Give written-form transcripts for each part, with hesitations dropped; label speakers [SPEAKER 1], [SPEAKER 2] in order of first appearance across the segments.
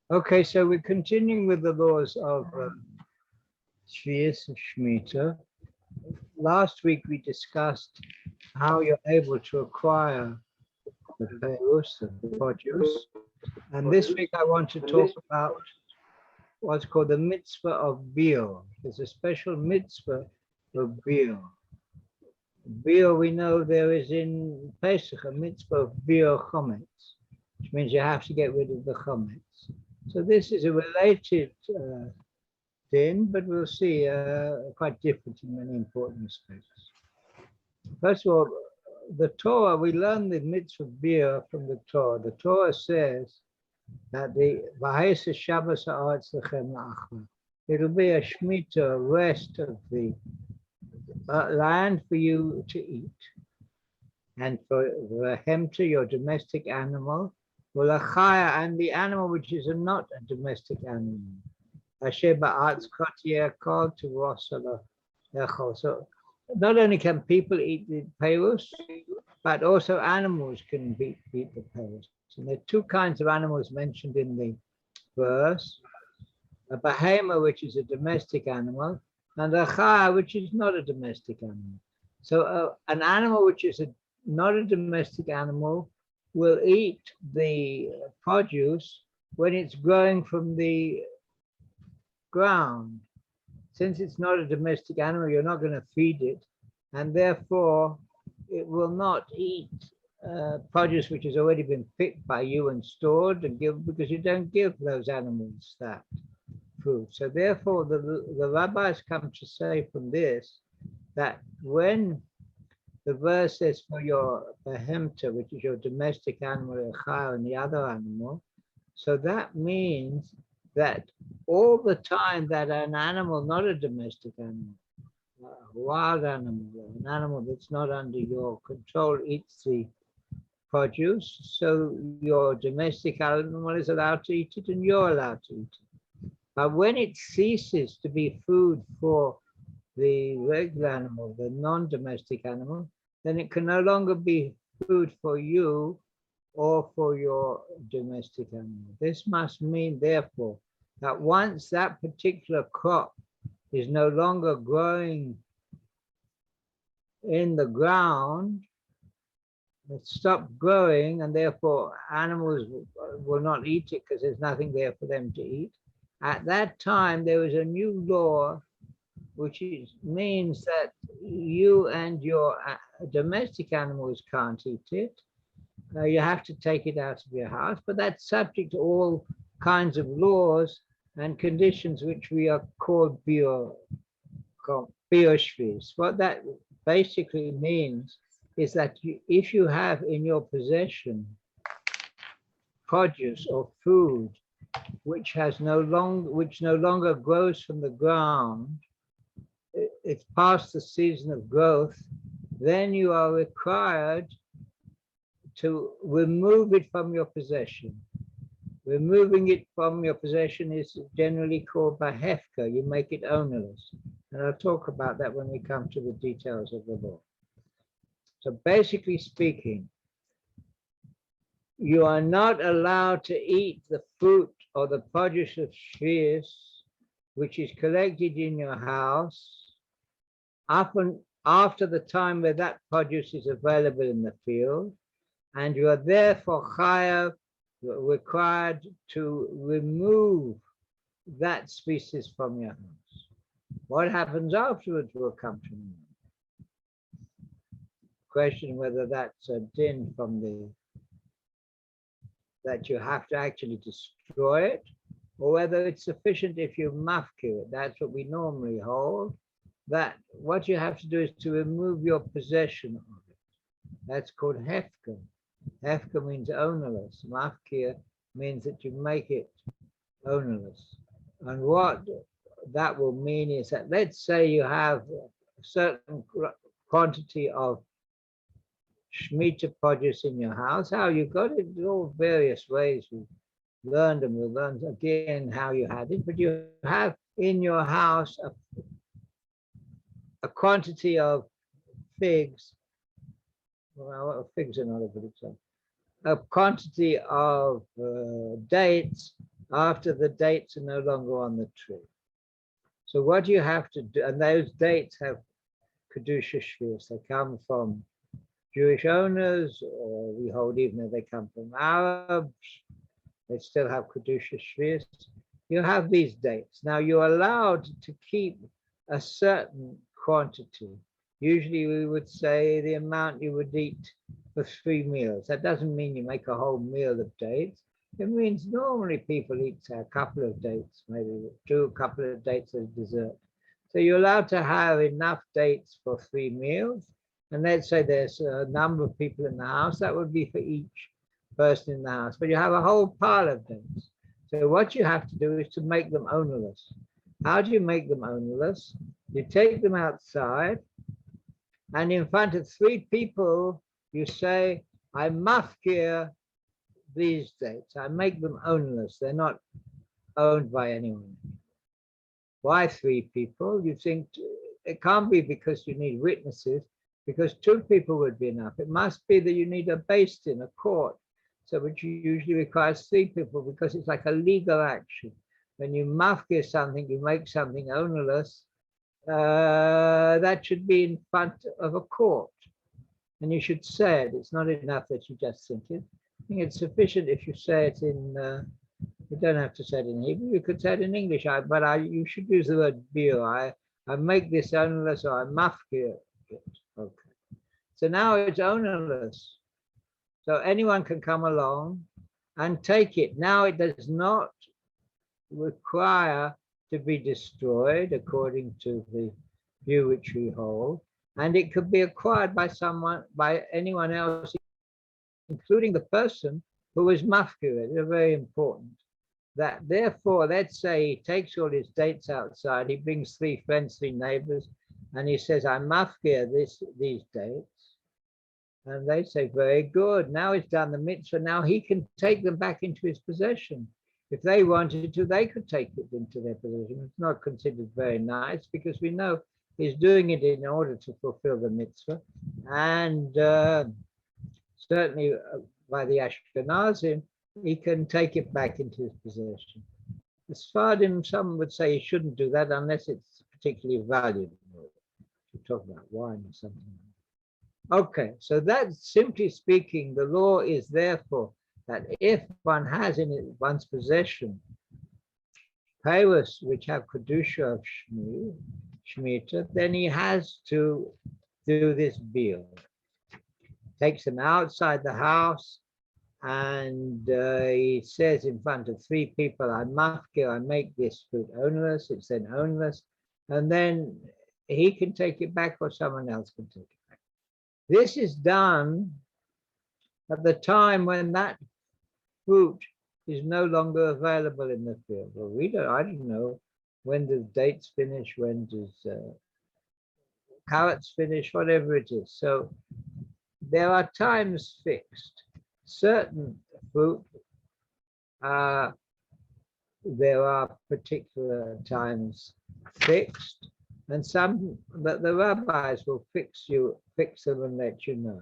[SPEAKER 1] Okay, so we're continuing with the laws of Shiur and Shmitta. Last week we discussed how you're able to acquire the perus, the produce. And this week I want to talk about what's called the mitzvah of Biur. There's a special mitzvah of Biur. Biur, we know there is in Pesach a mitzvah of Biur chometz, which means you have to get rid of the chometz. So this is a related thing, but we'll see quite different in many important respects. First of all, the Torah, we learn the mitzvah of Biur from the Torah. The Torah says that the V'ha'isa Shabbos ha'aretz lechem la'achla. It'll be a Shmitta, a rest of the land for you to eat, and for the hemta, your domestic animal, Ulachaya, and the animal which is not a domestic animal. Asher ba'atz kot yerkol to rosala echol. So not only can people eat the perus, but also animals can eat the perus. And there are two kinds of animals mentioned in the verse: a behemoth, which is a domestic animal, and a chaya, which is not a domestic animal. So an animal which is not a domestic animal will eat the produce when it's growing from the ground. Since it's not a domestic animal, you're not going to feed it, and therefore it will not eat produce which has already been picked by you and stored and give, because you don't give those animals that food. So therefore the rabbis come to say from this that when the verse says for your behemta, which is your domestic animal, and the other animal, so that means that all the time that an animal, not a domestic animal, a wild animal, an animal that's not under your control, eats the produce, so your domestic animal is allowed to eat it and you're allowed to eat it. But when it ceases to be food for the regular animal, the non-domestic animal, then it can no longer be food for you or for your domestic animal. This must mean, therefore, that once that particular crop is no longer growing in the ground, it stopped growing, and therefore animals will not eat it because there's nothing there for them to eat. At that time, there was a new law which means that you and your domestic animals can't eat it. You have to take it out of your house, but that's subject to all kinds of laws and conditions which we are called biur shvis. What that basically means is that if you have in your possession produce or food which no longer grows from the ground, it's past the season of growth, then you are required to remove it from your possession. Removing it from your possession is generally called bahefka. You make it ownerless. And I'll talk about that when we come to the details of the law. So basically speaking, you are not allowed to eat the fruit or the produce of shiur, which is collected in your house, after the time where that produce is available in the field, and you are therefore required to remove that species from your house. What happens afterwards will come to me. Question whether that's a din from that you have to actually destroy it, or whether it's sufficient if you mafkir it. That's what we normally hold, that what you have to do is to remove your possession of it. That's called hefker. Hefker means ownerless. Mafkir means that you make it ownerless. And what that will mean is that, let's say you have a certain quantity of Shmitta produce in your house. How you got it, all various ways. We learned, and we'll learn again how you had it, but you have in your house a quantity of figs. Well, figs are not a good example. A quantity of dates after the dates are no longer on the tree. So what you have to do, and those dates have Kedusha Shvius, they come from Jewish owners, or we hold even if they come from Arabs, they still have Kedusha Shvius. You have these dates. Now you're allowed to keep a certain quantity. Usually we would say the amount you would eat for 3 meals. That doesn't mean you make a whole meal of dates. It means normally people eat a couple of dates, maybe a couple of dates as dessert. So you're allowed to have enough dates for 3 meals. And let's say there's a number of people in the house, that would be for each person in the house. But you have a whole pile of dates. So what you have to do is to make them ownerless. How do you make them ownerless? You take them outside, and in front of 3 people, you say, I mafkir these dates. I make them ownerless. They're not owned by anyone. Why 3 people? You think it can't be because you need witnesses, because 2 people would be enough. It must be that you need a beis din, a court. So which usually requires 3 people because it's like a legal action. When you mafkir something, you make something ownerless, that should be in front of a court. And you should say it. It's not enough that you just think it. I think it's sufficient if you say it in, you don't have to say it in Hebrew, you could say it in English, you should use the word bir. I make this ownerless, or I mafkir it. Okay. So now it's ownerless. So anyone can come along and take it. Now it does not require to be destroyed according to the view which we hold, and it could be acquired by someone, by anyone else, including the person who is mafkir. It's very important. That therefore, let's say he takes all his dates outside, he brings 3 friends, 3 neighbors, and he says, I mafkir these dates. And they say, very good. Now he's done the mitzvah. Now he can take them back into his possession. If they wanted to, they could take it into their possession. It's not considered very nice because we know he's doing it in order to fulfill the mitzvah. And certainly by the Ashkenazim, he can take it back into his possession. The Sfardim, some would say he shouldn't do that unless it's particularly valuable. We talk about wine or something. Okay, so that's simply speaking, the law is therefore that if one has in one's possession payers which have kedusha of Shmitta, then he has to do this bill. Takes them outside the house, and he says in front of 3 people, I mafkir, I make this food ownerless, it's then ownerless, and then he can take it back or someone else can take it back. This is done at the time when that fruit is no longer available in the field. Well, I don't know when does dates finish, when does carrots finish, whatever it is. So there are times fixed. Certain fruit, there are particular times fixed, and some that the rabbis will fix them and let you know.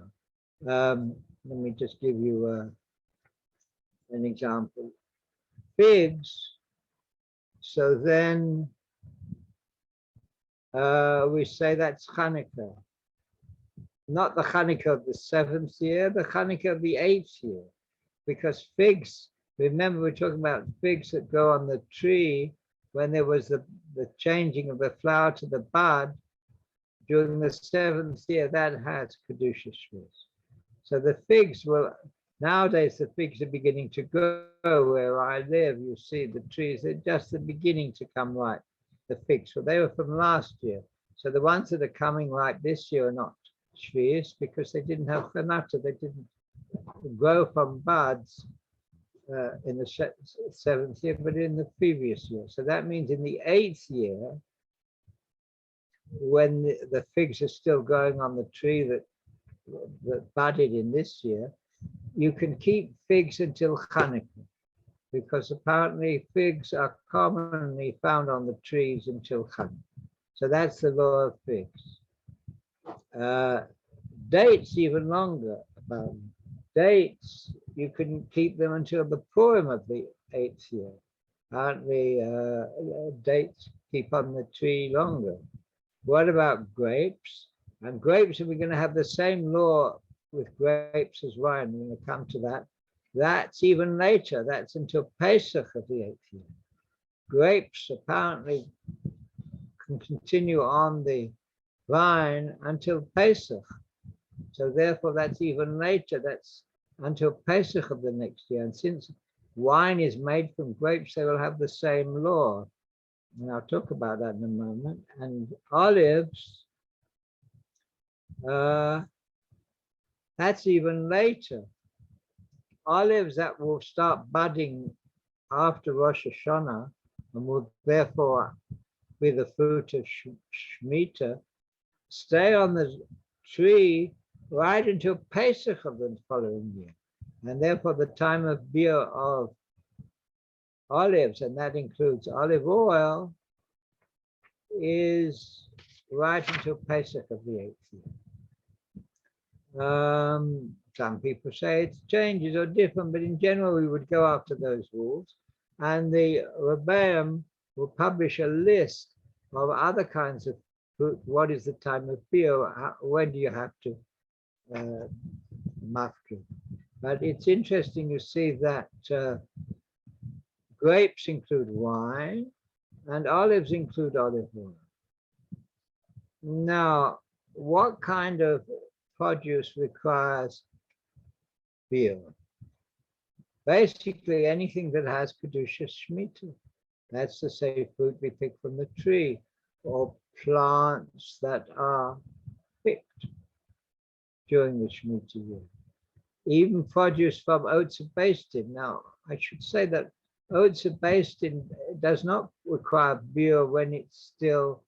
[SPEAKER 1] Let me just give you an example. Figs. So then we say that's Hanukkah. Not the Hanukkah of the 7th year, the Hanukkah of the 8th year. Because figs, remember we're talking about figs that go on the tree when there was the changing of the flower to the bud during the 7th year, that has Kedusha Shvius. So the figs will, nowadays the figs are beginning to go where I live. You see the trees, they're just the beginning to come ripe, the figs. Well, they were from last year. So the ones that are coming ripe this year are not Shvius because they didn't have Chanata, they didn't grow from buds in the 7th year, but in the previous year. So that means in the 8th year, when the figs are still going on the tree that budded in this year, you can keep figs until Hanukkah, because apparently figs are commonly found on the trees until Hanukkah. So that's the law of figs. Dates even longer. Dates, you can keep them until the Purim of the 8th year. Apparently, dates keep on the tree longer. What about grapes? And grapes, if we're going to have the same law with grapes as wine, we're going to come to that. That's even later. That's until Pesach of the 8th year. Grapes apparently can continue on the vine until Pesach. So therefore, that's even later. That's until Pesach of the next year. And since wine is made from grapes, they will have the same law. And I'll talk about that in a moment. And olives, that's even later. Olives that will start budding after Rosh Hashanah and will therefore be the fruit of Shmitta, stay on the tree right until Pesach of the following year. And therefore the time of beer of olives, and that includes olive oil, is right until Pesach of the 8th year. Some people say it changes or different, but in general we would go after those rules. And the Rebbeim will publish a list of other kinds of fruit. What is the time of beer? When do you have to mafkin? But it's interesting you see that grapes include wine and olives include olive oil. Now, what kind of produce requires beer? Basically, anything that has Kedusha Shmitta. That's to say, fruit we pick from the tree, or plants that are picked during the Shmitta year. Even produce from oats of basting. Now, I should say that oats of basting does not require beer when it's still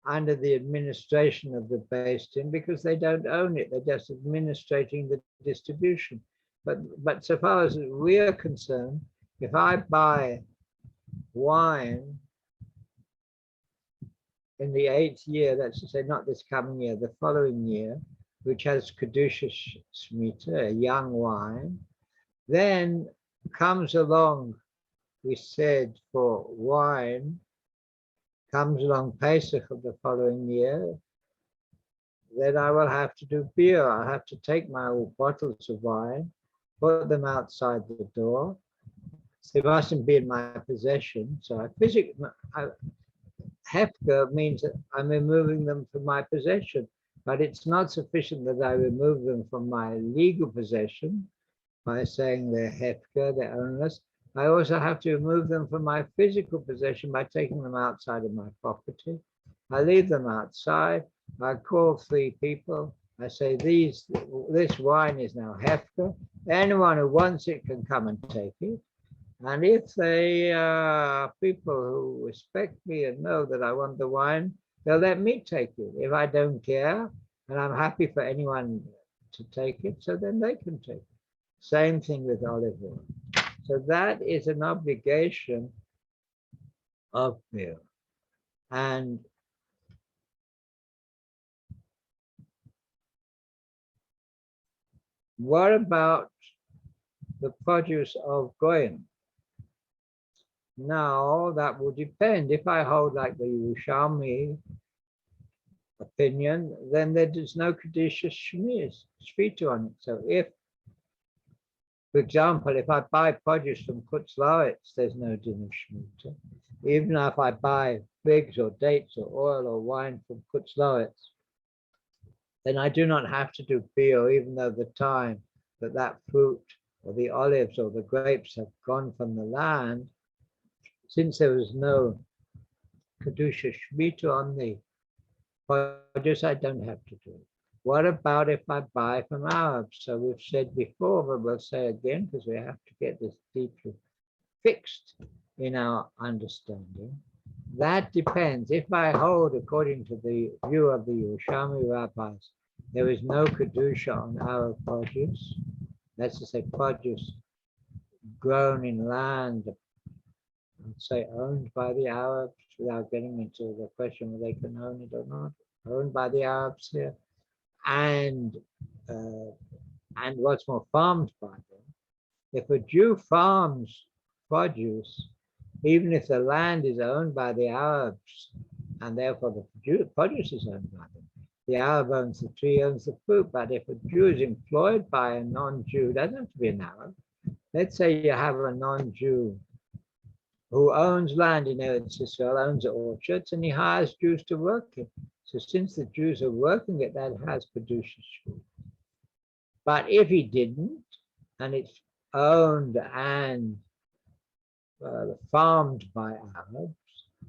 [SPEAKER 1] under the administration of the basting, because they don't own it. They're just administrating the distribution. But so far as we are concerned, if I buy wine in the 8th year, that's to say not this coming year, the following year, which has Kedusha Shmitta, a young wine, then comes along, we said for wine, comes along Pesach of the following year, then I will have to do beer. I'll have to take my bottles of wine, put them outside the door. They mustn't be in my possession. So hefker means that I'm removing them from my possession, but it's not sufficient that I remove them from my legal possession by saying they're hefker, they're ownless. I also have to remove them from my physical possession by taking them outside of my property. I leave them outside. I call 3 people. I say, this wine is now hefker. Anyone who wants it can come and take it. And if they are people who respect me and know that I want the wine, they'll let me take it. If I don't care, and I'm happy for anyone to take it, so then they can take it. Same thing with olive oil. So that is an obligation of beer. And what about the produce of goyim? Now that will depend. If I hold like the Yerushalmi opinion, then there is no Kedusha Shmitta on it. So if, for example, if I buy produce from Chutz La'aretz, there's no din of Shmitta. Even if I buy figs or dates or oil or wine from Chutz La'aretz, then I do not have to do beer, even though the time that fruit or the olives or the grapes have gone from the land, since there was no Kedusha Shmitta on the produce, I don't have to do it. What about if I buy from Arabs? So we've said before, but we'll say again, because we have to get this deeply fixed in our understanding. That depends. If I hold, according to the view of the Yerushalmi rabbis, there is no Kedusha on Arab produce, that's to say produce grown in land, let's say owned by the Arabs, without getting into the question whether they can own it or not, owned by the Arabs here, and what's more, farmed by them. If a Jew farms produce, even if the land is owned by the Arabs, and therefore the produce is owned by them. The Arab owns the tree, owns the fruit, but if a Jew is employed by a non-Jew, doesn't have to be an Arab. Let's say you have a non-Jew who owns land in Eretz Israel, owns orchards, and he hires Jews to work it. So since the Jews are working it, that has Kedusha Shmita. But if he didn't, and it's owned and farmed by Arabs,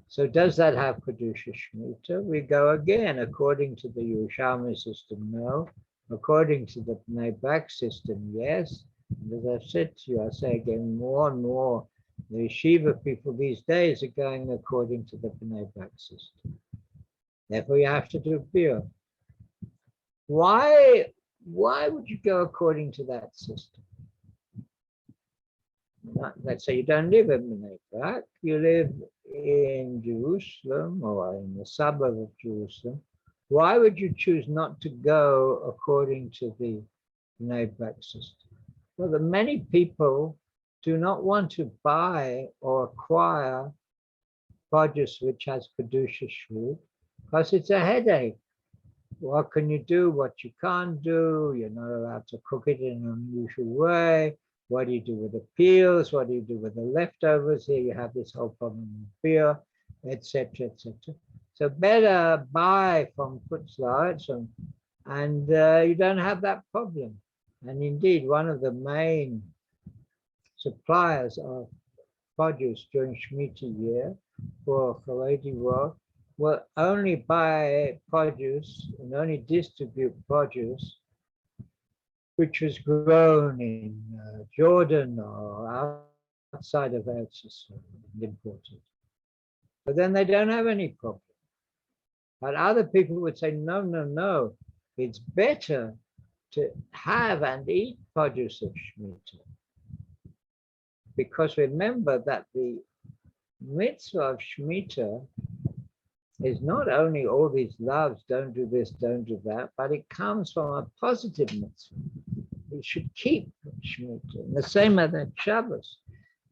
[SPEAKER 1] so does that have Kedusha Shmita? We go again, according to the Yerushalmi system, no. According to the Bnei Brak system, yes. And as I've said to you, I say again, more and more, the yeshiva people these days are going according to the Bnei Brak system. Therefore, you have to do beer. Why would you go according to that system? Let's say you don't live in Bnei Brak, you live in Jerusalem or in the suburb of Jerusalem. Why would you choose not to go according to the Bnei Brak system? Well, the many people do not want to buy or acquire produce which has Kedusha Shmita because it's a headache. What can you do? What you can't do? You're not allowed to cook it in an unusual way. What do you do with the peels? What do you do with the leftovers? Here you have this whole problem with beer, etc., etc. So better buy from Kutzlars and you don't have that problem. And indeed, one of the main suppliers of produce during Shemitah year for Haredi world will only buy produce and only distribute produce which was grown in Jordan or outside of Eretz Israel and imported. But then they don't have any problem. But other people would say, no, no, no, it's better to have and eat produce of Shemitah. Because remember that the mitzvah of Shemitah is not only all these loves, don't do this, don't do that, but it comes from a positive mitzvah. We should keep Shemitah. In the same way that Shabbos,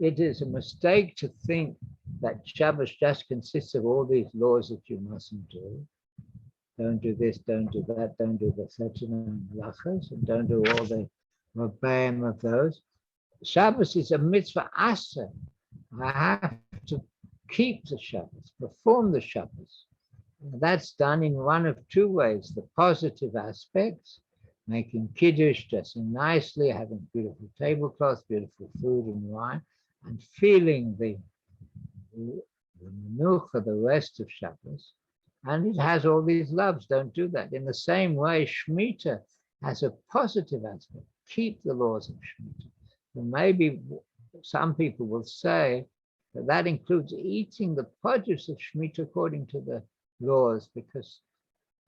[SPEAKER 1] it is a mistake to think that Shabbos just consists of all these laws that you mustn't do. Don't do this, don't do that, don't do the 39 halachos, and don't do all the rabbaim of those. Shabbos is a mitzvah asa. I have to keep the Shabbos, perform the Shabbos. And that's done in one of two ways: the positive aspects, making kiddush, dressing nicely, having beautiful tablecloths, beautiful food and wine, and feeling the menucha, the rest of Shabbos. And it has all these loves. Don't do that. In the same way, Shemitah has a positive aspect. Keep the laws of Shemitah. And maybe some people will say that that includes eating the produce of Shemitah according to the laws, because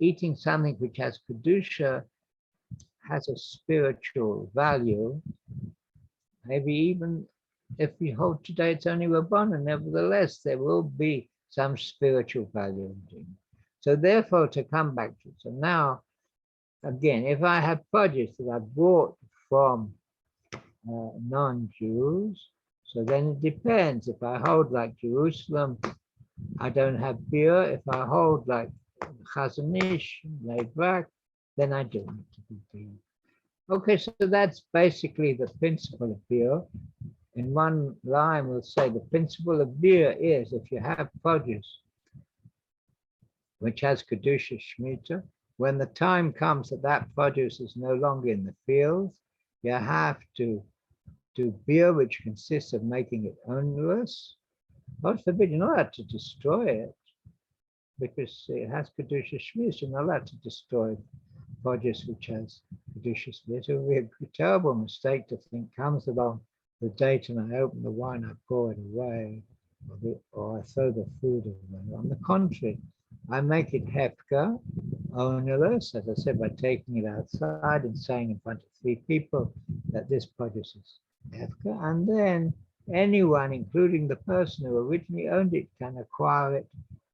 [SPEAKER 1] eating something which has Kedusha has a spiritual value. Maybe even if we hold today it's only Rabbanan, nevertheless, there will be some spiritual value in doing it. So therefore, to come back to it, so now, again, if I have produce that I bought from non-Jews, so then it depends. If I hold like Jerusalem, I don't have beer. If I hold like Chazon Ish, Bnei Brak, then I do need to do beer. Okay, so that's basically the principle of beer. In one line, we'll say the principle of beer is if you have produce which has Kedusha Shemitah, when the time comes that that produce is no longer in the fields, you have to do beer, which consists of making it onerous. God forbid, you're not allowed to destroy it because it has Kedusha Shemitah. You're not allowed to destroy produce which has Kedusha Shemitah. It would be a terrible mistake to think comes along the date and I open the wine, I pour it away, or I throw the food away. On the contrary, I make it hefka, ownerless, as I said, by taking it outside and saying in front of 3 people that this produce is hefka, and then anyone, including the person who originally owned it, can acquire it,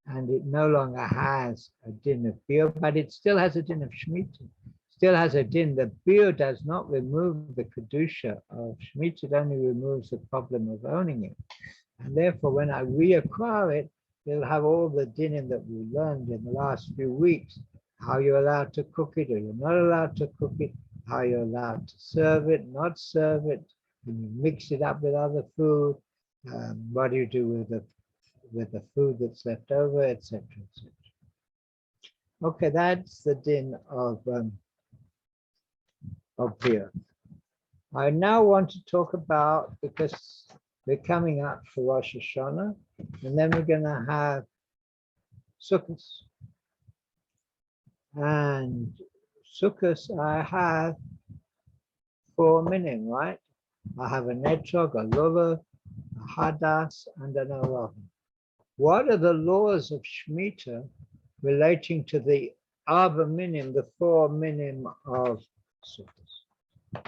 [SPEAKER 1] and it no longer has a din of beer, but it still has a din of Shemitah. Still has a din. The beer does not remove the Kedusha of Shmitta, it only removes the problem of owning it. And therefore, when I reacquire it, it'll have all the dinim that we learned in the last few weeks, how you're allowed to cook it or you're not allowed to cook it, how you're allowed to serve it, not serve it, when you mix it up with other food, what do you do with the food that's left over, etc., etc. Okay, that's the din of beer. I now want to talk about, because we're coming up for Rosh Hashanah, and then we're going to have Sukkot. And Sukkot, I have 4 minim, right? I have an etrog, a lulav, a hadas, and an olav. What are the laws of Shmitta relating to the Arba minim, the 4 minim of Sukkot?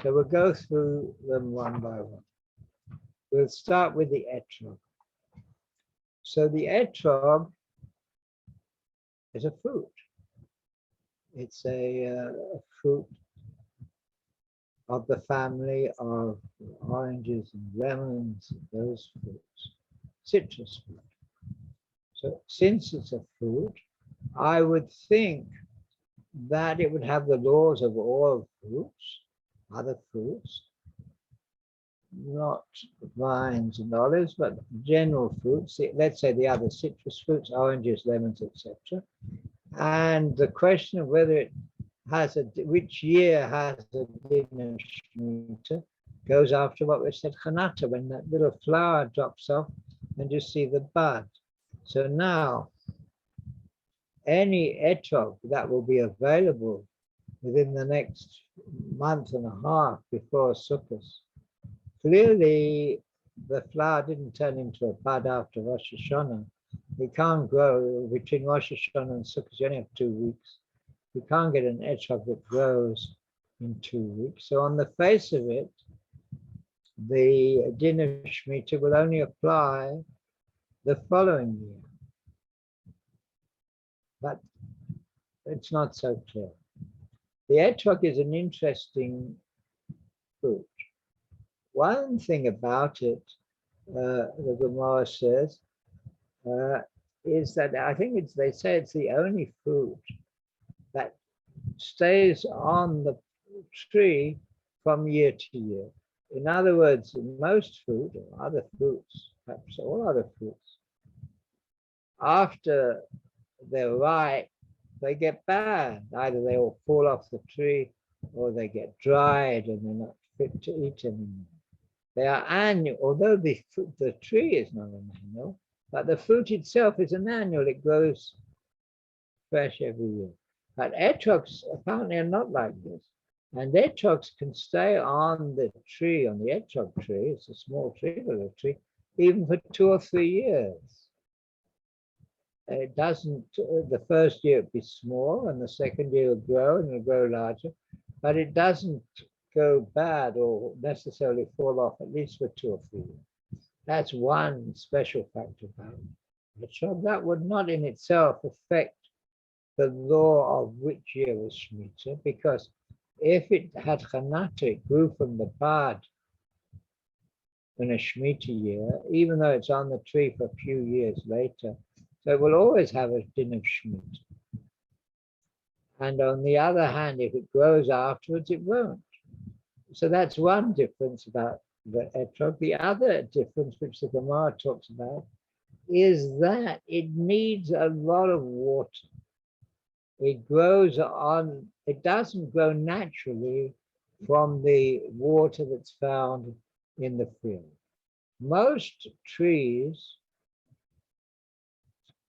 [SPEAKER 1] So we'll go through them one by one. We'll start with the etrog. So the etrog is a fruit. It's a fruit of the family of oranges and lemons, and those fruits, citrus fruit. So since it's a fruit, I would think that it would have the laws of all fruits, other fruits, not vines and olives, but general fruits, let's say the other citrus fruits, oranges, lemons, etc. And the question of whether it has which year has a din of Shmitta goes after what we said, Chanata, when that little flower drops off and you see the bud. So now, any etrog that will be available within the next month and a half before Sukkot, clearly the flower didn't turn into a bud after Rosh Hashanah. It can't grow between Rosh Hashanah and Sukkot. You only have 2 weeks. You can't get an etrog that grows in 2 weeks. So on the face of it, the din of Shmitta will only apply the following year. But it's not so clear. The etrog is an interesting fruit. One thing about it, the Gemara says, is that I think they say it's the only fruit that stays on the tree from year to year. In other words, most fruit or other fruits, perhaps all other fruits, after they're ripe, they get bad. Either they all fall off the tree or they get dried and they're not fit to eat anymore. They are annual, although the tree is not an annual, but the fruit itself is an annual. It grows fresh every year. But etrogs apparently are not like this. And etrogs can stay on the tree, on the etrog tree, it's a small tree, little tree, even for 2 or 3 years. It doesn't, the first year it'll be small, and the second year it'll grow and it'll grow larger, but it doesn't go bad or necessarily fall off, at least for 2 or 3 years. That's one special factor about it. So that would not in itself affect the law of which year was Shmitta, because if it had Chanata, it grew from the bud in a Shmitta year, even though it's on the tree for a few years later, so it will always have a din of Shmitta. And on the other hand, if it grows afterwards, it won't. So that's one difference about the etrog. The other difference, which the Gemara talks about, is that it needs a lot of water. It grows on, it doesn't grow naturally from the water that's found in the field. Most trees,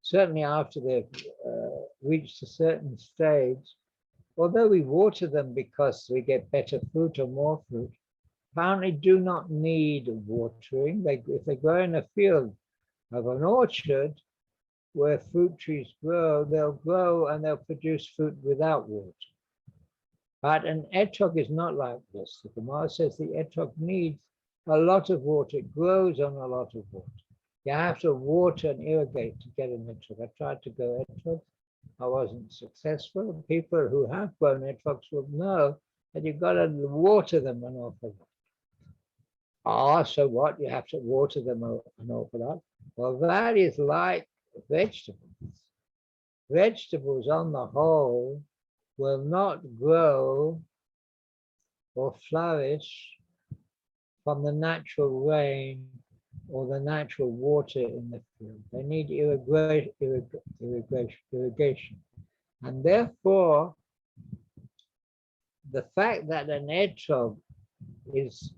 [SPEAKER 1] certainly after they've reached a certain stage, although we water them because we get better fruit or more fruit, apparently do not need watering. If they grow in a field of an orchard where fruit trees grow, they'll grow and they'll produce fruit without water. But an etrog is not like this. The Gemara says the etrog needs a lot of water. It grows on a lot of water. You have to water and irrigate to get an etrog. I tried to grow etrogs. I wasn't successful. People who have grown etrogs will know that you've got to water them an awful lot. So what? You have to water them an awful lot. Well, that is like vegetables. Vegetables, on the whole, will not grow or flourish from the natural rain or the natural water in the field. They need irrigation. And therefore, the fact that an etrog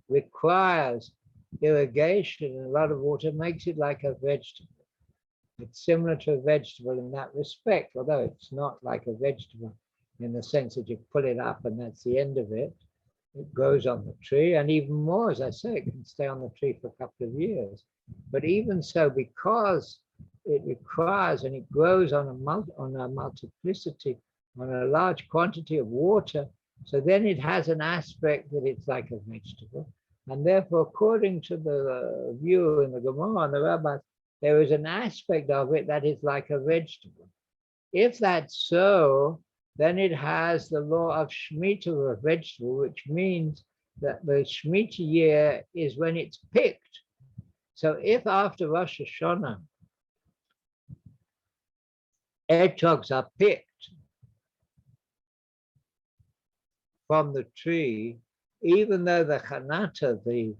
[SPEAKER 1] requires irrigation and a lot of water makes it like a vegetable. It's similar to a vegetable in that respect, although it's not like a vegetable in the sense that you pull it up and that's the end of it. It grows on the tree, and even more, as I say, it can stay on the tree for a couple of years. But even so, because it requires and it grows on a multiplicity, on a large quantity of water, so then it has an aspect that it's like a vegetable. And therefore, according to the view in the Gemara and the rabbis, there is an aspect of it that is like a vegetable. If that's so, then it has the law of Shmitta of a vegetable, which means that the Shmitta year is when it's picked. So if after Rosh Hashanah, etrogs are picked from the tree, even though the chanata, the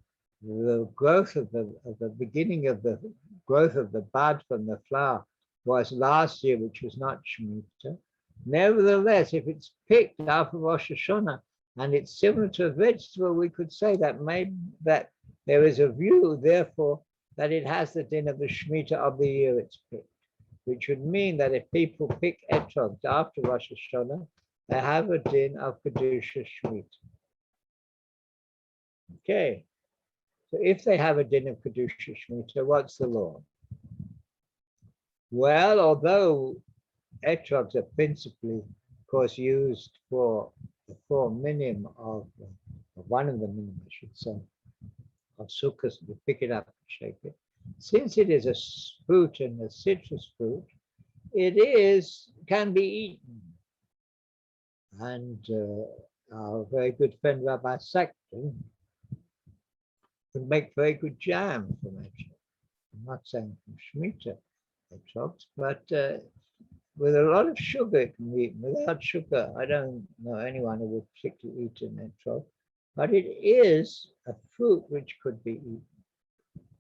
[SPEAKER 1] growth of the beginning of the growth of the bud from the flower was last year, which was not Shmitta, nevertheless, if it's picked after Rosh Hashanah and it's similar to a vegetable, we could say that that there is a view, therefore, that it has the din of the Shmitta of the year it's picked, which would mean that if people pick etrogs after Rosh Hashanah, they have a din of Kedusha Shmitta. Okay, so if they have a din of Kedusha Shmitta, what's the law? Well, although etrogs are principally, of course, used for the 4 minim of one of the minim, I should say, of sukkahs, to pick it up and shake it. Since it is a fruit and a citrus fruit, it can be eaten. And our very good friend Rabbi Sakton can make very good jam from etrog. I'm not saying from Shmitta etrogs, but with a lot of sugar it can be eaten. Without sugar, I don't know anyone who would particularly eat an etrog, but it is a fruit which could be eaten.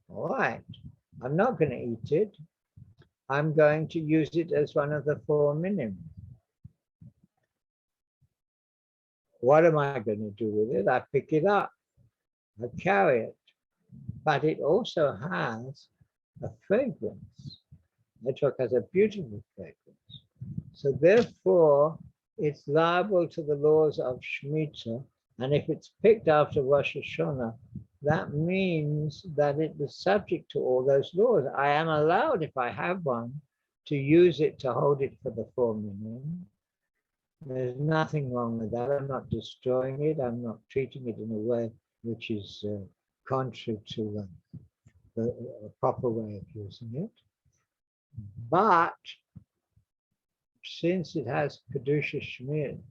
[SPEAKER 1] All right, I'm not going to eat it. I'm going to use it as one of the 4 minim. What am I going to do with it? I pick it up, I carry it, but it also has a fragrance. Etrog has a beautiful fragrance. So therefore, it's liable to the laws of Shmitta, and if it's picked after Rosh Hashanah, that means that it is subject to all those laws. I am allowed, if I have one, to use it to hold it for the 4 minim. There's nothing wrong with that. I'm not destroying it. I'm not treating it in a way which is contrary to the proper way of using it. But since it has Kedusha Shmitta,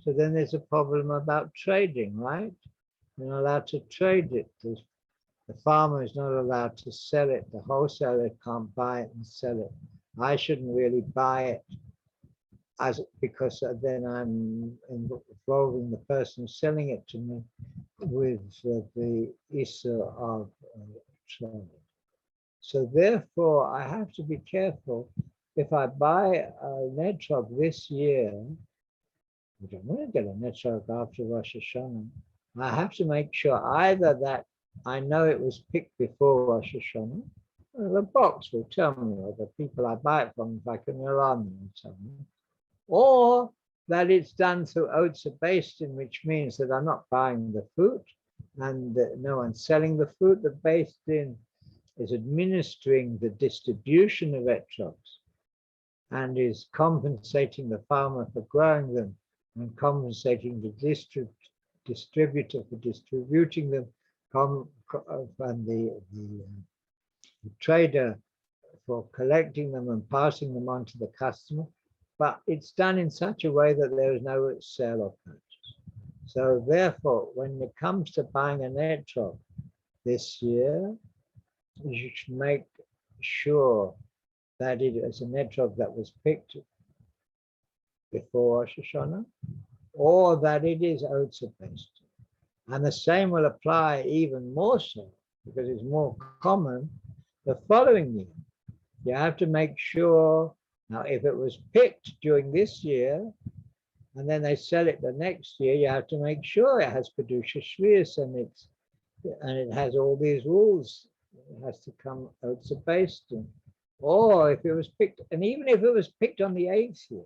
[SPEAKER 1] so then there's a problem about trading, right? You're not allowed to trade it. The farmer is not allowed to sell it. The wholesaler can't buy it and sell it. I shouldn't really buy it because then I'm involving the person selling it to me with the issue of trade. So therefore, I have to be careful. If I buy an etrog this year, I don't want to get an etrog after Rosh Hashanah. I have to make sure either that I know it was picked before Rosh Hashanah, or the box will tell me, or the people I buy it from, if I can rely on them, tell me, or that it's done through Otsa Bastin, which means that I'm not buying the fruit and no one's selling the fruit. The Bastin is administering the distribution of etrogs and is compensating the farmer for growing them and compensating the distributor for distributing them, and the trader for collecting them and passing them on to the customer. But it's done in such a way that there is no sale or purchase. So therefore, when it comes to buying an etrog, this year, you should make sure that it is an etrog that was picked before Rosh Hashanah, or that it is otzah based. And the same will apply even more so, because it's more common the following year. You have to make sure, now if it was picked during this year, and then they sell it the next year, you have to make sure it has Kedusha Shvius and it has all these rules. It has to come otzah based. Or if it was picked, and even if it was picked on the 8th year,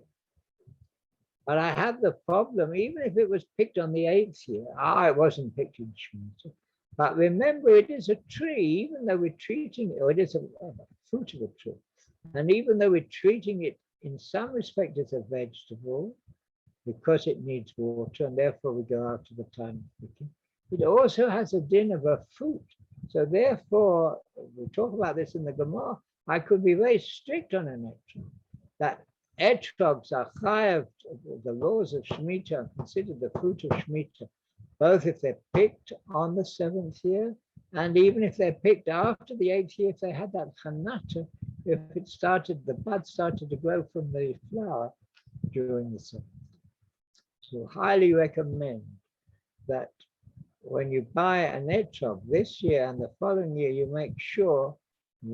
[SPEAKER 1] but I have the problem, even if it was picked on the 8th year, it wasn't picked in Shmitta. But remember, it is a tree, even though we're treating it, or it is a fruit of a tree. And even though we're treating it in some respect as a vegetable, because it needs water, and therefore we go out to the time of picking, it also has a din of a fruit. So therefore, we talk about this in the Gemara, I could be very strict on an etrog, that etrogs are chayav, the laws of Shmitta are considered the fruit of Shmitta, both if they're picked on the 7th year, and even if they're picked after the 8th year, if they had that chanata, if it started, the bud started to grow from the flower during the 7th year. So highly recommend that when you buy an etrog this year and the following year, you make sure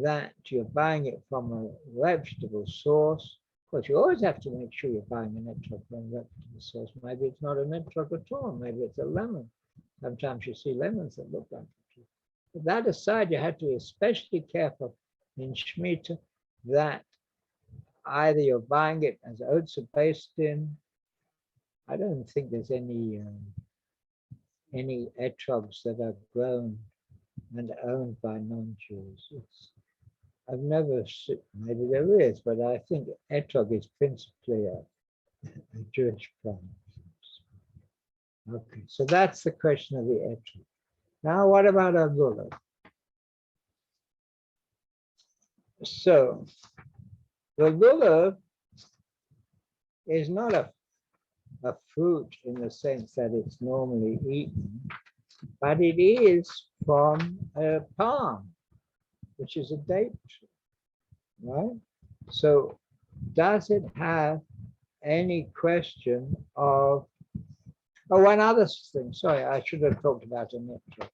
[SPEAKER 1] that you're buying it from a vegetable source. Of course, you always have to make sure you're buying an etrog from a vegetable source. Maybe it's not an etrog at all. Maybe it's a lemon. Sometimes you see lemons that look like a tree. But that aside, you have to be especially careful in Shmitta that either you're buying it as otzah based in. I don't think there's any etrogs that are grown and owned by non-Jews. I've never seen, maybe there is, but I think etrog is principally a Jewish plant. Okay, so that's the question of the etrog. Now, what about a lulav? So, the lulav is not a fruit in the sense that it's normally eaten, but it is from a palm, which is a date tree, right? So does it have any question of, one other thing, sorry, I should have talked about an etrog.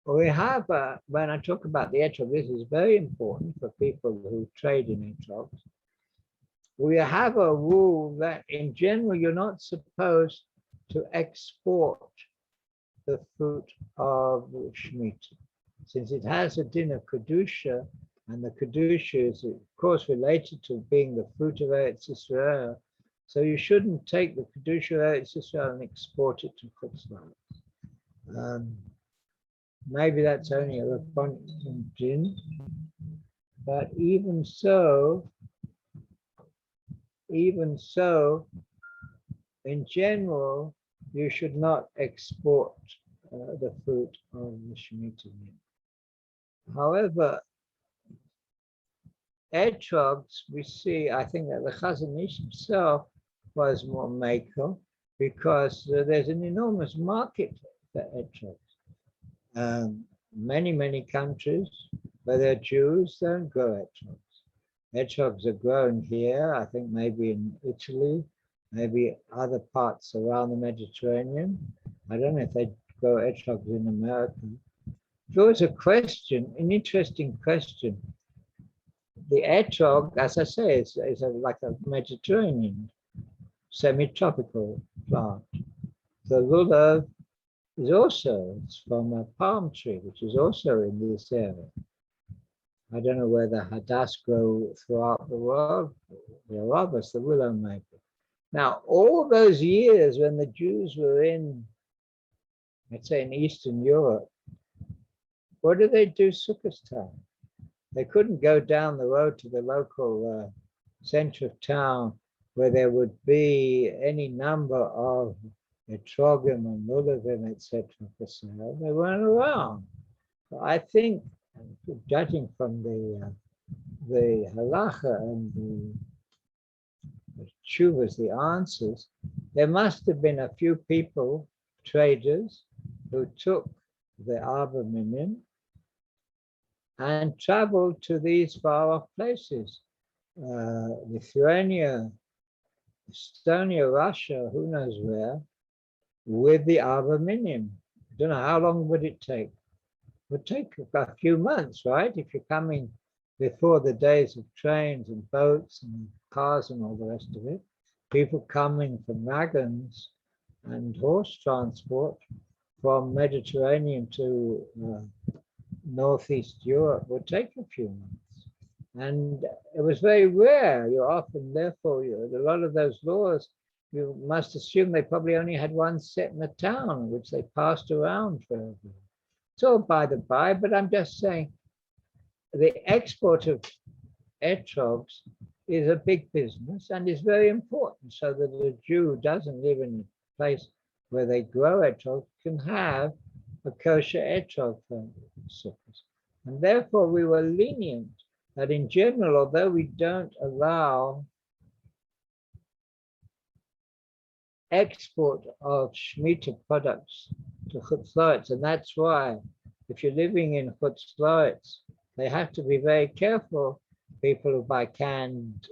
[SPEAKER 1] We have, when I talk about the etrog, this is very important for people who trade in etrogs. We have a rule that in general, you're not supposed to export the fruit of Shmitta, since it has a din of Kedusha, and the Kedusha is, of course, related to being the fruit of Eretz Yisrael. So you shouldn't take the Kedusha of Eretz Yisrael and export it to Chutz La'aretz. Maybe that's only a rabbinic din, but even so, in general, you should not export the fruit of the Shemitah. However, etrogs, we see, I think that the Chazon Ish himself was more maker, because there's an enormous market for etrogs. Many countries where there are Jews don't grow etrogs. Etrogs are grown here, I think maybe in Italy, maybe other parts around the Mediterranean. I don't know if they grow etrogs in America. There was a question, an interesting question. The etrog, as I say, is like a Mediterranean, semi-tropical plant. The lulav is also, it's from a palm tree, which is also in this area. I don't know whether Hadass grow throughout the world, the RABBIS, the willow maker. Now, all those years when the Jews were in, let's say in Eastern Europe, what did they do Sukkot time? They couldn't go down the road to the local center of town where there would be any number of etrogim and lulavim, etc. for sale. They weren't around. So I think, judging from the halacha and the tshuvas, the answers, there must have been a few people, traders, who took the Arba Minim, and traveled to these far-off places, Lithuania, Estonia, Russia, who knows where, with the Arba Minim. I don't know how long would it take. It would take a few months, right? If you're coming before the days of trains and boats and cars and all the rest of it. People coming from wagons and horse transport from Mediterranean to Northeast Europe would take a few months. And it was very rare. You're often, therefore, a lot of those laws, you must assume they probably only had one set in the town, which they passed around for everyone. It's all by the by, but I'm just saying the export of etrogs is a big business and is very important, so that a Jew who doesn't live in a place where they grow etrog can have a kosher etrog for sukkahs. And therefore we were lenient that in general, although we don't allow export of Shmitta products to Chutz La'aretz, and that's why if you're living in Chutz La'aretz, they have to be very careful, people who buy canned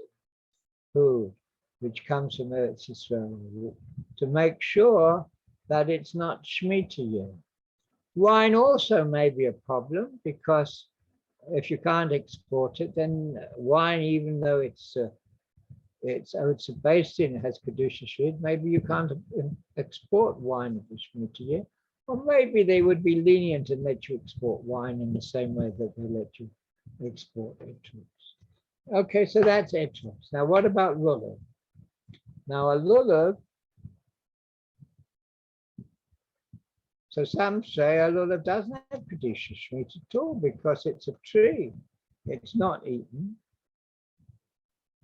[SPEAKER 1] food, which comes from Eretz Yisrael, to make sure that it's not Shemitah year. Wine also may be a problem, because if you can't export it, then wine, even though it's based in, it has Kedusha Shvid, maybe you can't export wine of the Shemitah year. Or maybe they would be lenient and let you export wine in the same way that they let you export etrogs. Okay, so that's etrogs. Now, what about lulav? Now, a lulav, so some say a lulav doesn't have Kedusha Shvid at all because it's a tree. It's not eaten.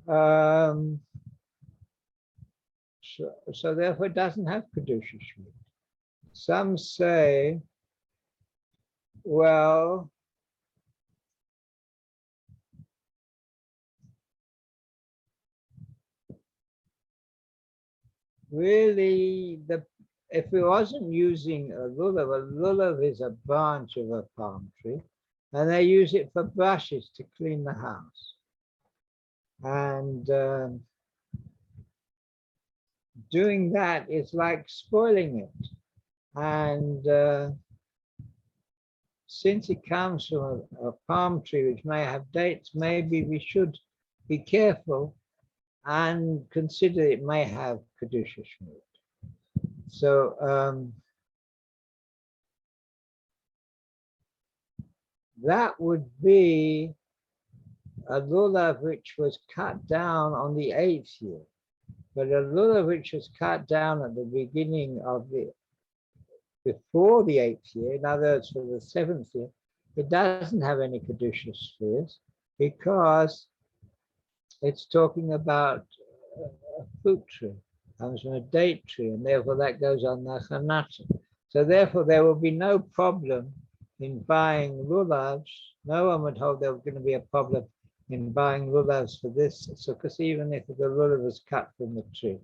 [SPEAKER 1] So therefore it doesn't have Kedusha Shvid. Some say, well, really, if we wasn't using a lulav is a branch of a palm tree, and they use it for brushes to clean the house. And doing that is like spoiling it. And since it comes from a palm tree which may have dates, maybe we should be careful and consider it may have Kedusha Shvid. So that would be a lulav which was cut down on the 8th year, but a lulav which was cut down at the beginning of before the 8th year, in other words, for the 7th year, it doesn't have any Kedusha spheres because it's talking about a fruit tree, comes from a date tree, and therefore that goes on the Chanata. So therefore there will be no problem in buying lulavs. No one would hold there was going to be a problem in buying lulavs for this, so because even if the lulav was cut from the tree.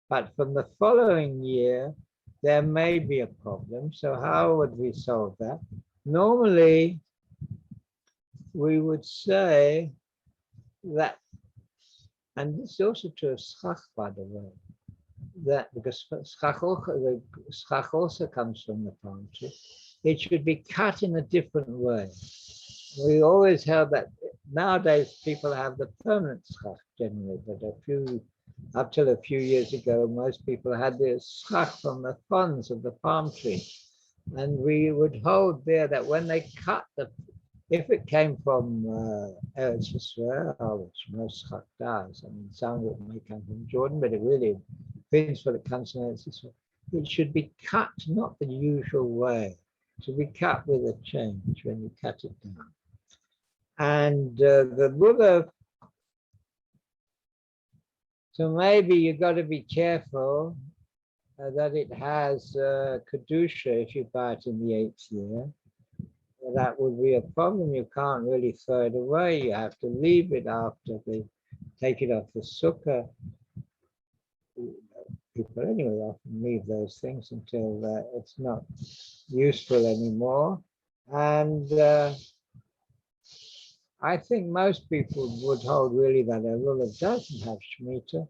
[SPEAKER 1] But from the following year, there may be a problem. So how would we solve that? Normally, we would say that, and this is also true of schach, by the way, that because schach also comes from the palm tree, it should be cut in a different way. We always held that nowadays people have the permanent schach generally, but up till a few years ago, most people had the schach from the fronds of the palm tree. And we would hold there that when they cut if it came from Eretz Yisrael, which most schach does, I mean, some of it may come from Jordan, but it really depends what it comes from Eretz Yisrael. It should be cut not the usual way. It should be cut with a change when you cut it down. And the lulav, so maybe you've got to be careful that it has Kedusha if you buy it in the 8th year. That would be a problem. You can't really throw it away. You have to leave it after they take it off the sukkah. people anyway often leave those things until it's not useful anymore. And I think most people would hold really that a lulav doesn't have Shmitta,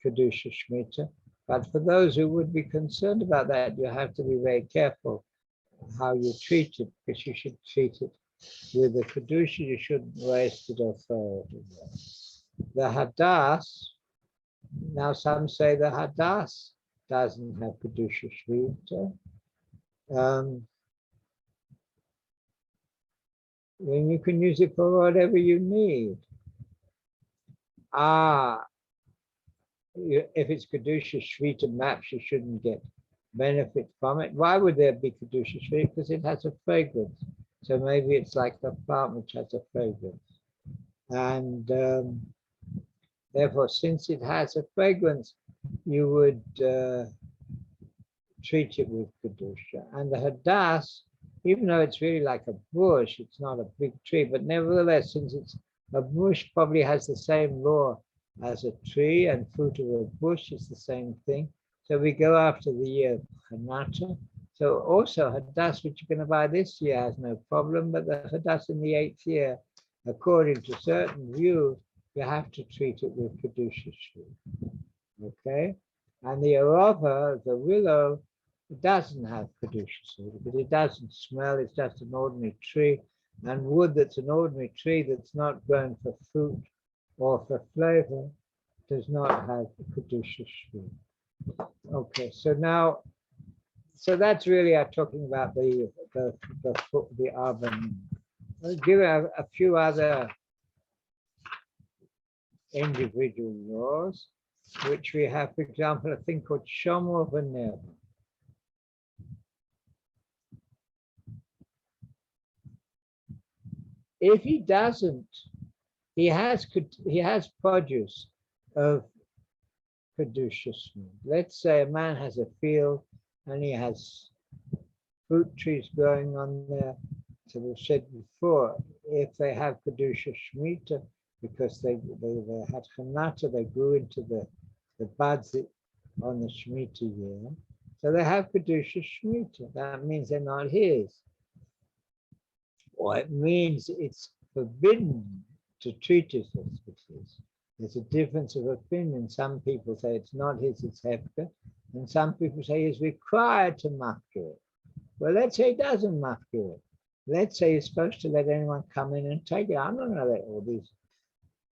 [SPEAKER 1] Kedusha Shmitta. But for those who would be concerned about that, you have to be very careful how you treat it, because you should treat it with the Kedusha, you shouldn't waste it or throw it away. The Hadass, now some say the Hadass doesn't have Kedusha Shmitta. Then you can use it for whatever you need. If it's Kedusha Shvita maps, you shouldn't get benefit from it. Why would there be Kedusha Shvita? Because it has a fragrance. So maybe it's like the plant which has a fragrance. And therefore, since it has a fragrance, you would treat it with Kedusha. And the Hadass, even though it's really like a bush, it's not a big tree, but nevertheless, since it's a bush, probably has the same law as a tree, and fruit of a bush is the same thing. So we go after the year Hanata. So also Hadass, which you're going to buy this year, has no problem, but the Hadass in the 8th year, according to certain views, you have to treat it with Kedusha Shvi. Okay? And the Arava, the willow, it doesn't have Kedusha Shvi, because it doesn't smell, it's just an ordinary tree. And wood that's an ordinary tree that's not grown for fruit or for flavor does not have Kedusha Shvi. Okay, so now, so that's really talking about the Arban. I'll give a few other individual laws, which we have, for example, a thing called Shomer V'Ner. If he doesn't, he has produce of Kedusha Shvi. Let's say a man has a field and he has fruit trees growing on there. So we've said before, if they have Kedusha Shmita, because they had Chanata, they grew into the buds on the Shmita year. So they have Kedusha Shmita. That means they're not his. Or it means it's forbidden to treat it as his. There's a difference of opinion. Some people say it's not his, it's Hefker. And some people say he's required to mafkir it. Well, let's say he doesn't mafkir it. Let's say he's supposed to let anyone come in and take it. I'm not going to let all these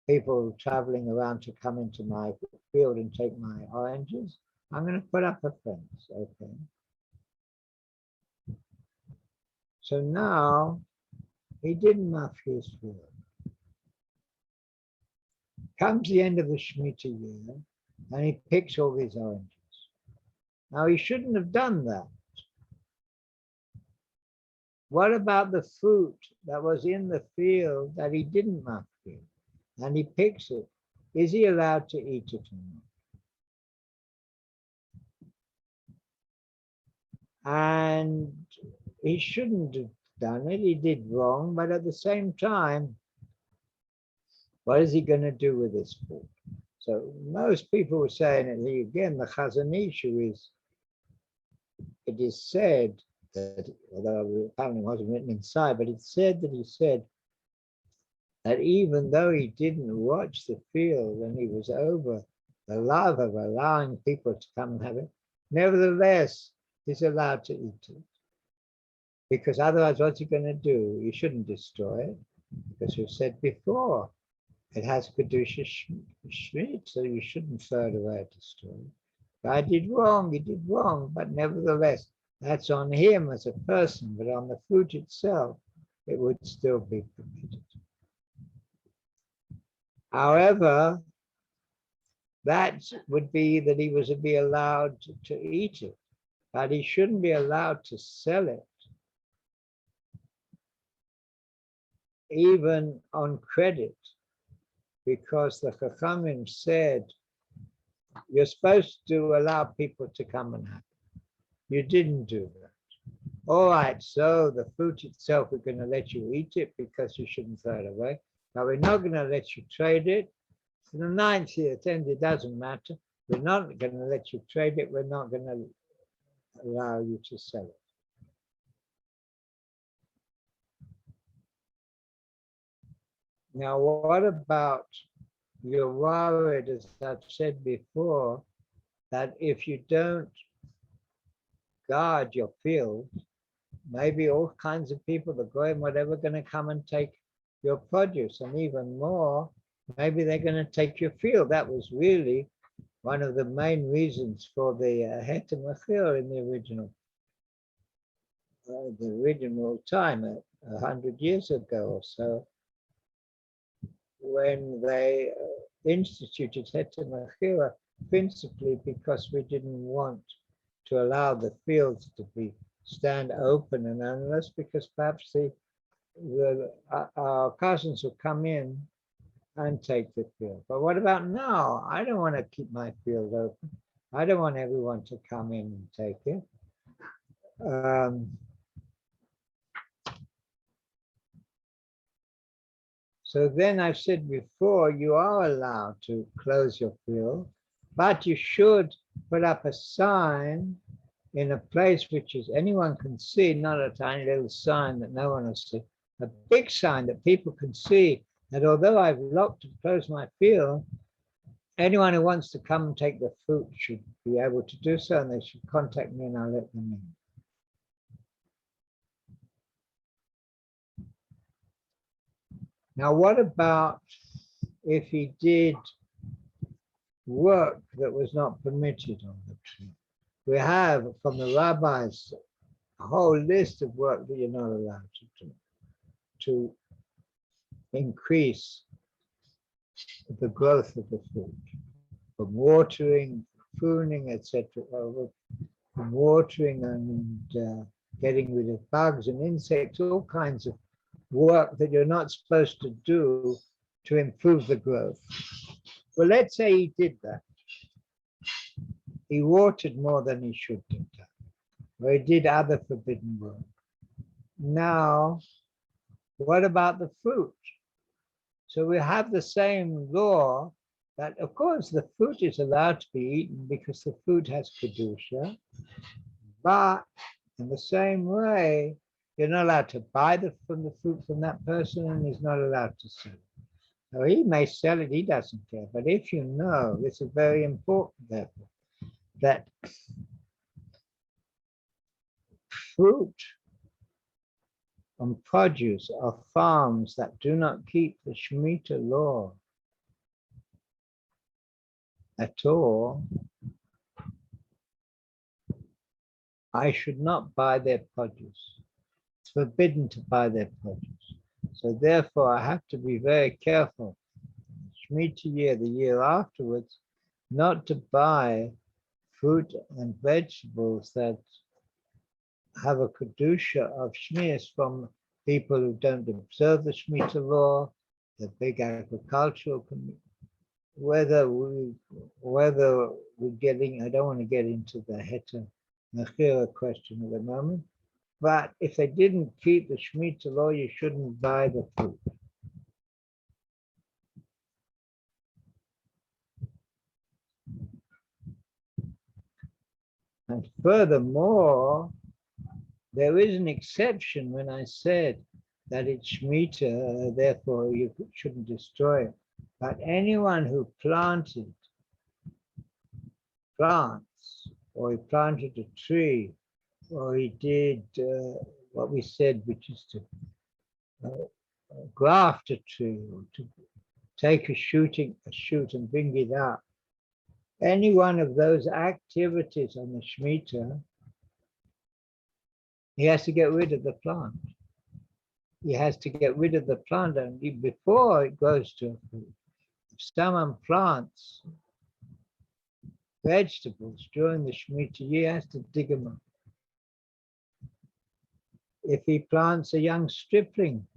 [SPEAKER 1] people traveling around to come into my field and take my oranges. I'm going to put up a fence, okay? So now, he didn't mafkir his field. Comes the end of the Shemitah year, and he picks all these oranges. Now, he shouldn't have done that. What about the fruit that was in the field that he didn't mafkir, and he picks it? Is he allowed to eat it or not? And he shouldn't have done it. He did wrong, but at the same time, what is he going to do with this fruit? So most people were saying it here again, the Chazon Ish is, it is said that, although apparently it wasn't written inside, but it's said that he said that even though he didn't watch the field and he was over the love of allowing people to come and have it, nevertheless, he's allowed to eat it. Because otherwise, what's he going to do? You shouldn't destroy it, because we've said before, it has Kedusha Shmit, so you shouldn't throw it away or destroy it. I did wrong, he did wrong, but nevertheless, that's on him as a person, but on the fruit itself, it would still be permitted. However, that would be that he was to be allowed to eat it, but he shouldn't be allowed to sell it, even on credit, because the Chachamim said, you're supposed to allow people to come and have it. You didn't do that. All right, so the fruit itself, we're going to let you eat it because you shouldn't throw it away. Now we're not going to let you trade it. For the 9th year, 10th, it doesn't matter. We're not going to let you trade it. We're not going to allow you to sell it. Now, what about you're worried, as I've said before, that if you don't guard your field, maybe all kinds of people, the goyim, whatever, going to come and take your produce, and even more, maybe they're going to take your field. That was really one of the main reasons for the heter mechira in the original time, 100 years ago or so, when they instituted heter mechira, principally because we didn't want to allow the fields to stand open and endless, because perhaps our cousins will come in and take the field. But what about now? I don't want to keep my field open. I don't want everyone to come in and take it. So then I've said before, you are allowed to close your field, but you should put up a sign in a place which is anyone can see, not a tiny little sign that no one will see, a big sign that people can see that although I've locked and closed my field, anyone who wants to come and take the fruit should be able to do so, and they should contact me and I'll let them in. Now, what about if he did work that was not permitted on the tree? We have from the rabbis a whole list of work that you're not allowed to do to increase the growth of the fruit, from watering, pruning, etc., from watering and getting rid of bugs and insects, all kinds of work that you're not supposed to do to improve the growth. Well, let's say he did that. He watered more than he should have done, or he did other forbidden work. Now, what about the fruit? So we have the same law that, of course, the fruit is allowed to be eaten because the fruit has kedusha, but in the same way, you're not allowed to buy the fruit from that person, and he's not allowed to sell it. So he may sell it, he doesn't care. But if you know, this is very important, therefore, that fruit and produce of farms that do not keep the Shmitta law at all, I should not buy their produce. It's forbidden to buy their produce. So therefore, I have to be very careful, Shmitta year, the year afterwards, not to buy fruit and vegetables that have a kedusha of shmiras from people who don't observe the Shmitta law, the big agricultural community. Whether we're getting, I don't want to get into the heter mechira question at the moment, but if they didn't keep the Shmitta law, you shouldn't buy the fruit. And furthermore, there is an exception when I said that it's Shmitta, therefore you shouldn't destroy it. But anyone who planted plants, or he planted a tree, or he did what we said, which is to graft a tree, or to take a shoot and bring it up. Any one of those activities on the Shmitta, he has to get rid of the plant. He has to get rid of the plant before it goes to fruit. If someone plants vegetables during the Shmitta, he has to dig them up. If he plants a young stripling,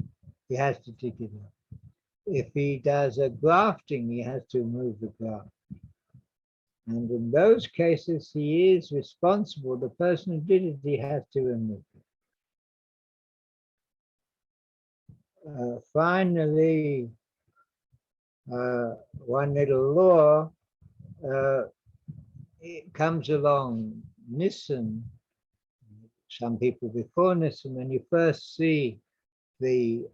[SPEAKER 1] he has to dig it up. If he does a grafting, he has to remove the graft. And in those cases, he is responsible. The person who did it, he has to remove it. Finally, one little law, it comes along Nisan, some people before Nisan, when you first see the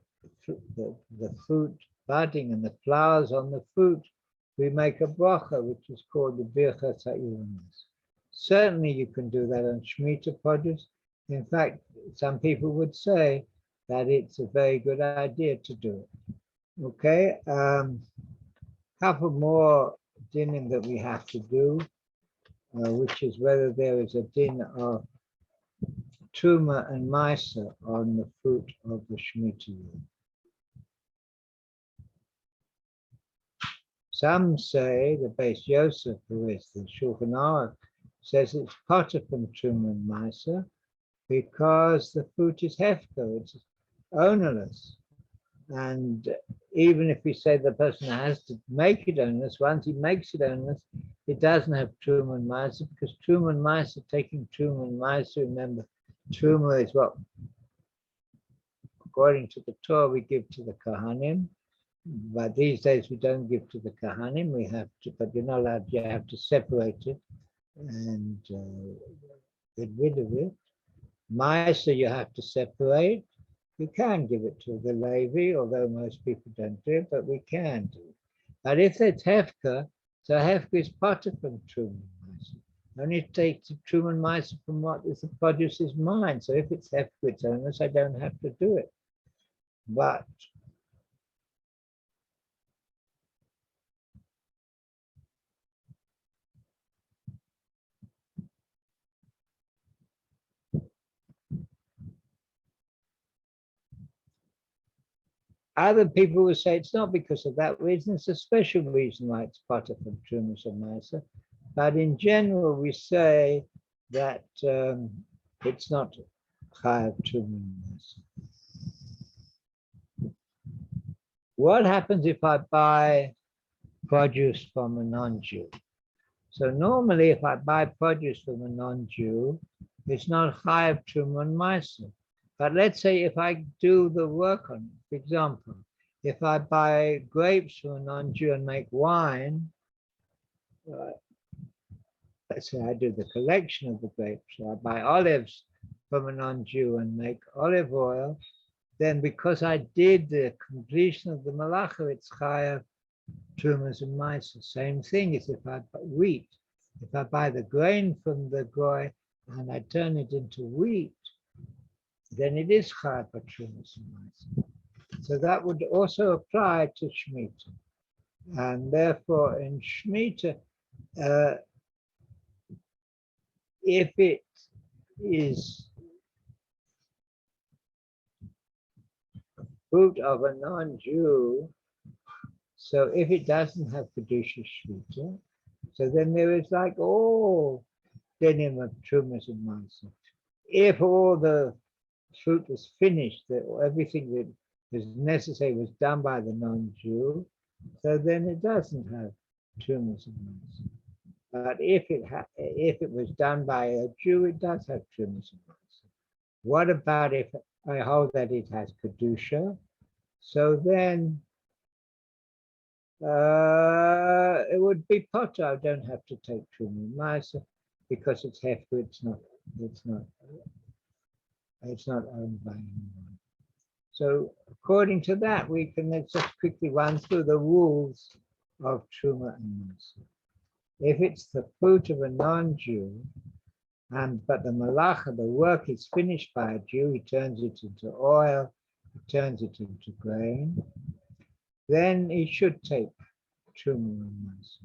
[SPEAKER 1] fruit budding and the flowers on the fruit, we make a bracha, which is called the Birchas HaIlanos. Certainly you can do that on Shmitta produce. In fact, some people would say that it's a very good idea to do it. Okay, couple more dinim that we have to do, which is whether there is a din of Truma and Maisa on the fruit of the Shemitah year. Some say, the base Yosef, who is the Shulchan Aruch, says it's potter from Truma and Maisa because the fruit is hefker, it's ownerless. And even if we say the person has to make it ownerless, once he makes it ownerless, it doesn't have Truma and Maisa, because Truma and Maisa, taking Truma and Maisa, remember, Truma is what, according to the Torah, we give to the Kohanim. But these days we don't give to the Kohanim, we have to, but you're not allowed, you have to separate it and get rid of it. Maisa you have to separate. You can give it to the Levi, although most people don't do it, but we can do it. But if it's Hefker, so Hefker is potter from Truma and Maisa. Only take the Truma and Maisa from what is the produce is mine. So if it's Hefker, it's owners, I don't have to do it. But other people will say it's not because of that reason, it's a special reason why it's potter from Trumas and Maisa. But in general, we say that it's not chayav Truma and Maisa. What happens if I buy produce from a non-Jew? So normally, if I buy produce from a non-Jew, it's not chayav Truma and Maisa. But let's say if I do the work on it, for example, if I buy grapes from a non-Jew and make wine, let's say I do the collection of the grapes, so I buy olives from a non-Jew and make olive oil, then because I did the completion of the malacha, it's chayav Trumas and Maisa. Same thing as if I buy wheat. If I buy the grain from the goy and I turn it into wheat, then it is chayav Trumas and Maisa. So that would also apply to Shmitta. And therefore in Shmitta, if it is fruit of a non-Jew, so if it doesn't have Kedusha Shmitta, so then there is like all dinim of Trumas and Maisa. If all the fruit was finished, that everything that was necessary was done by the non-Jew, so then it doesn't have Trumas and Maisa. But if it was done by a Jew, it does have Trumas and Maisa. What about if I hold that it has Kedusha? So then it would be potter. I don't have to take Truma and Maisa because it's hefker. It's not owned by anyone. So according to that, we can let's just quickly run through the rules of Truma and Maisa. If it's the fruit of a non-Jew, but the malacha, the work is finished by a Jew, he turns it into oil, he turns it into grain, then he should take Truma and Maisa.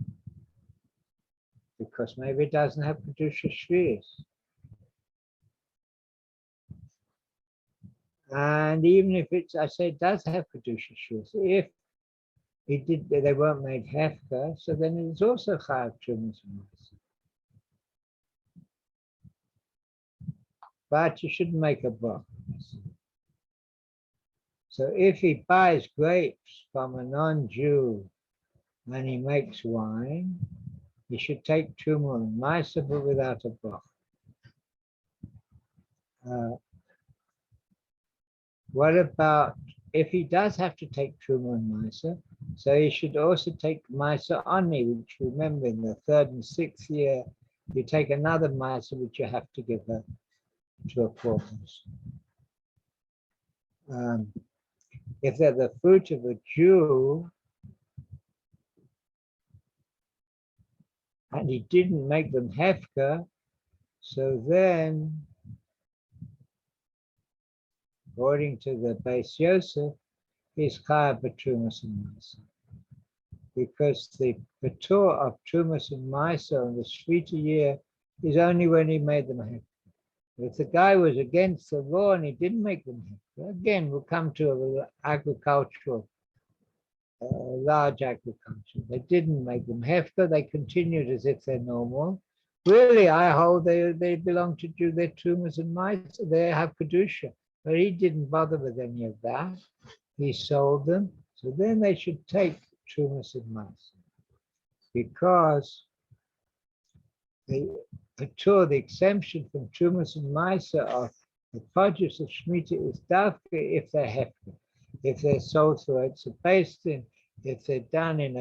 [SPEAKER 1] Because maybe it doesn't have Kedusha Shvius. And even if it's, I say it does have Kedusha Shvius, if it did, they weren't made hefker, so then it's also chayav Trumas and Maisa. But you shouldn't make a bracha. So if he buys grapes from a non-Jew and he makes wine, he should take Truma and Maisa, but without a bracha. What about if he does have to take Truma and Maisa? So he should also take Maisa Ani, which remember in the 3rd and 6th year you take another matzah which you have to give her to a poor person. If they're the fruit of a Jew, and he didn't make them hefker, so then, according to the Beis Yosef, he's chayav b'trumas and ma'aser, because the patur of trumas and ma'aser in the Shmitta year is only when he made them hefker. If the guy was against the law and he didn't make them hefker, again, we'll come to a agricultural, large agriculture. They didn't make them hefker. They continued as if they're normal. Really, I hold they belong to Jew. They're trumas and ma'aser. They have kedusha, but he didn't bother with any of that. He sold them. So then they should take trumas and ma'aser, because the exemption from trumas and ma'aser of the produce of Shmitta is dafka if they're hefker, if they're sold through it's based in, if they're done in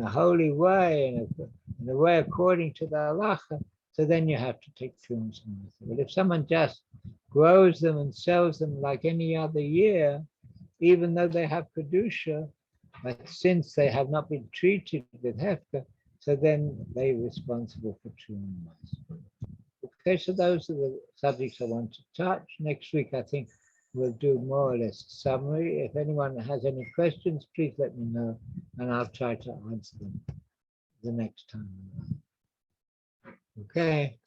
[SPEAKER 1] a holy way, in a way according to the halacha, so then you have to take trumas and ma'aser. But if someone just grows them and sells them like any other year, even though they have kedusha, but since they have not been treated with hefker, so then they're responsible for trumas and ma'aser. Okay, so those are the subjects I want to touch. Next week, I think we'll do more or less a summary. If anyone has any questions, please let me know, and I'll try to answer them the next time. Okay.